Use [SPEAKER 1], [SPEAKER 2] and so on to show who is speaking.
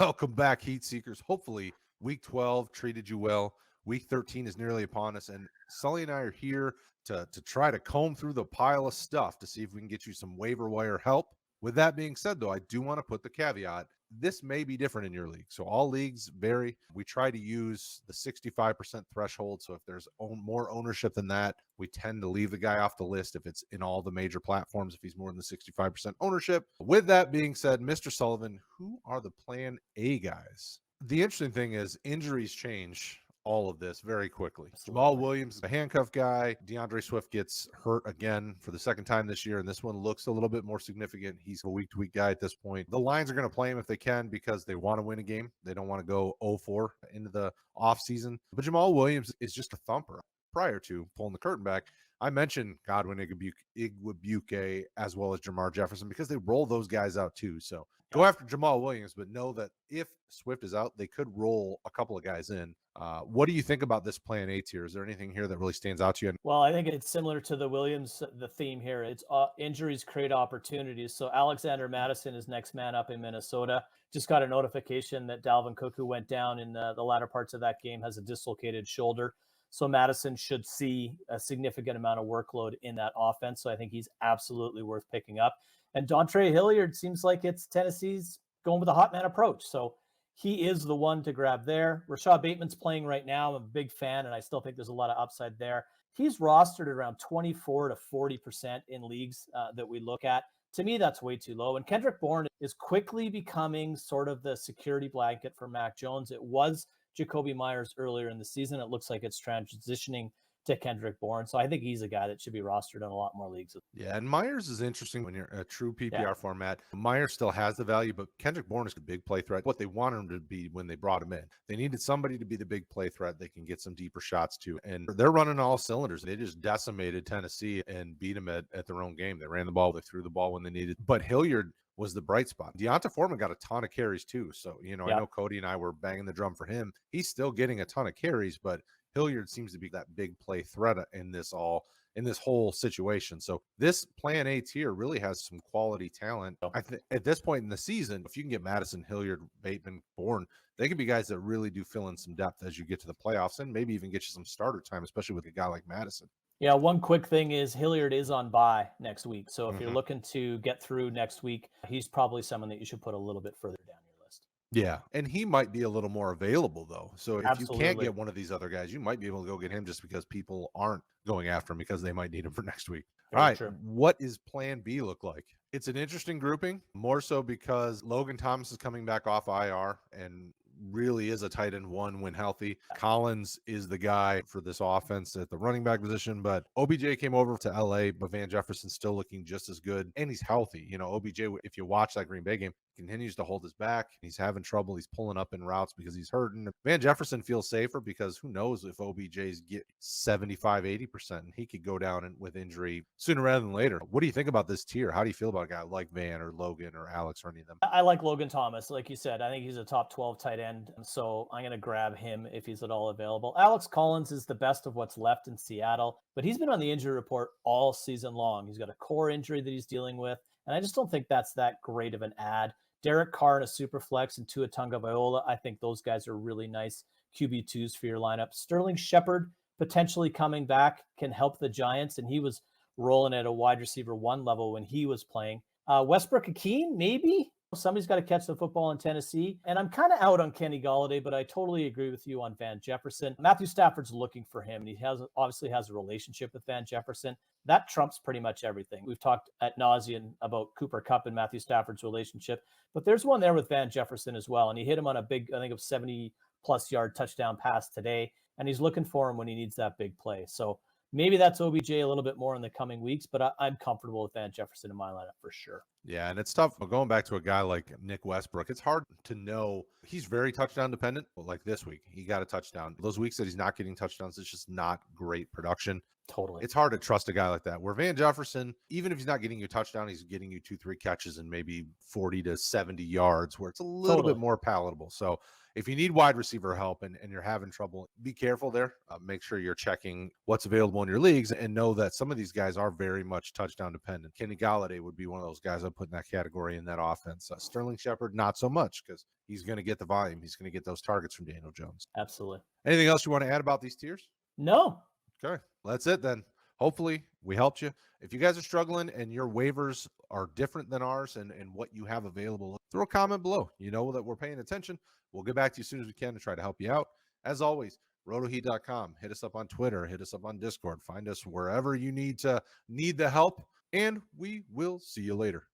[SPEAKER 1] Welcome back, Heat Seekers. Hopefully, week 12 treated you well. Week 13 is nearly upon us, and Sully and I are here to try to comb through the pile of stuff to see if we can get you some waiver wire help. With that being said, though, I do want to put the caveat. This may be different in your league. So all leagues vary. We try to use the 65% threshold. So if there's more ownership than that, we tend to leave the guy off the list if it's in all the major platforms, if he's more than the 65% ownership. With that being said, Mr. Sullivan, who are the plan A guys? The interesting thing is injuries change all of this very quickly. Jamaal Williams, a handcuff guy. DeAndre Swift gets hurt again for the second time this year, and this one looks a little bit more significant. He's a week-to-week guy at this point. The Lions are going to play him if they can because they want to win a game. They don't want to go 0-4 into the offseason. But Jamaal Williams is just a thumper. Prior to pulling the curtain back, I mentioned Godwin Igwebuike as well as Jamar Jefferson because they roll those guys out too. So go after Jamaal Williams, but know that if Swift is out, they could roll a couple of guys in. What do you think about this plan A tier? Is there anything here that really stands out to you?
[SPEAKER 2] Well, I think it's similar to the Williams, the theme here. It's injuries create opportunities. So Alexander Mattison is next man up in Minnesota. Just got a notification that Dalvin Cook, who went down in the latter parts of that game, has a dislocated shoulder. So Mattison should see a significant amount of workload in that offense. So I think he's absolutely worth picking up. And Dontrell Hilliard seems like it's Tennessee's going with a hot man approach. So he is the one to grab there. Rashod Bateman's playing right now. I'm a big fan, and I still think there's a lot of upside there. He's rostered around 24 to 40% in leagues that we look at. To me, that's way too low. And Kendrick Bourne is quickly becoming sort of the security blanket for Mac Jones. It was Jacoby Myers earlier in the season. It looks like it's transitioning to Kendrick Bourne. So I think he's a guy that should be rostered in a lot more leagues.
[SPEAKER 1] Yeah, and Myers is interesting when you're a true PPR format. Myers still has the value, but Kendrick Bourne is a big play threat. What they wanted him to be when they brought him in. They needed somebody to be the big play threat they can get some deeper shots to. And they're running all cylinders. They just decimated Tennessee and beat them at their own game. They ran the ball. They threw the ball when they needed. But Hilliard was the bright spot. Deonta Foreman got a ton of carries too. So, I know Cody and I were banging the drum for him. He's still getting a ton of carries, but Hilliard seems to be that big play threat in this whole situation. So this plan A tier really has some quality talent. I think at this point in the season, if you can get Mattison, Hilliard, Bateman, Bourne, they can be guys that really do fill in some depth as you get to the playoffs and maybe even get you some starter time, especially with a guy like Mattison.
[SPEAKER 2] Yeah, one quick thing is Hilliard is on bye next week. So if you're looking to get through next week, he's probably someone that you should put a little bit further down your list.
[SPEAKER 1] Yeah, and he might be a little more available, though. So if you can't get one of these other guys, you might be able to go get him just because people aren't going after him because they might need him for next week. All right, what does plan B look like? It's an interesting grouping, more so because Logan Thomas is coming back off IR and really is a tight end one when healthy. Collins is the guy for this offense at the running back position, but OBJ came over to LA, but Van Jefferson's still looking just as good and he's healthy. OBJ, if you watch that Green Bay game, continues to hold his back. He's having trouble. He's pulling up in routes because he's hurting. Van Jefferson feels safer because who knows if OBJ's get 75, 80% and he could go down with injury sooner rather than later. What do you think about this tier? How do you feel about a guy like Van or Logan or Alex or any of them?
[SPEAKER 2] I like Logan Thomas. Like you said, I think he's a top 12 tight end. So I'm going to grab him if he's at all available. Alex Collins is the best of what's left in Seattle, but he's been on the injury report all season long. He's got a core injury that he's dealing with. And I just don't think that's that great of an ad. Derek Carr in a super flex and Tua Tagovailoa, I think those guys are really nice QB2s for your lineup. Sterling Shepard potentially coming back can help the Giants, and he was rolling at a wide receiver 1 level when he was playing. Westbrook-Ikhine, maybe? Somebody's got to catch the football in Tennessee. And I'm kind of out on Kenny Golladay, but I totally agree with you on Van Jefferson. Matthew Stafford's looking for him, and he obviously has a relationship with Van Jefferson. That trumps pretty much everything. We've talked ad nauseum about Cooper Kupp and Matthew Stafford's relationship, but there's one there with Van Jefferson as well. And he hit him on a big, I think, of 70-plus yard touchdown pass today, and he's looking for him when he needs that big play. So maybe that's OBJ a little bit more in the coming weeks, but I'm comfortable with Van Jefferson in my lineup for sure.
[SPEAKER 1] Yeah, and it's tough. Going back to a guy like Nick Westbrook, it's hard to know. He's very touchdown dependent. Like this week, he got a touchdown. Those weeks that he's not getting touchdowns, it's just not great production.
[SPEAKER 2] Totally.
[SPEAKER 1] It's hard to trust a guy like that. Where Van Jefferson, even if he's not getting you a touchdown, he's getting you 2-3 catches and maybe 40 to 70 yards, where it's a little bit more palatable. So if you need wide receiver help and you're having trouble, be careful there. Make sure you're checking what's available in your leagues and know that some of these guys are very much touchdown dependent. Kenny Golladay would be one of those guys. put in that category in that offense. Sterling Shepard, not so much because he's going to get the volume. He's going to get those targets from Daniel Jones.
[SPEAKER 2] Absolutely.
[SPEAKER 1] Anything else you want to add about these tiers?
[SPEAKER 2] No.
[SPEAKER 1] Okay, that's it then. Hopefully we helped you. If you guys are struggling and your waivers are different than ours and what you have available, throw a comment below. You know that we're paying attention. We'll get back to you as soon as we can to try to help you out. As always, rotoheat.com. Hit us up on Twitter. Hit us up on Discord. Find us wherever you need the help, and we will see you later.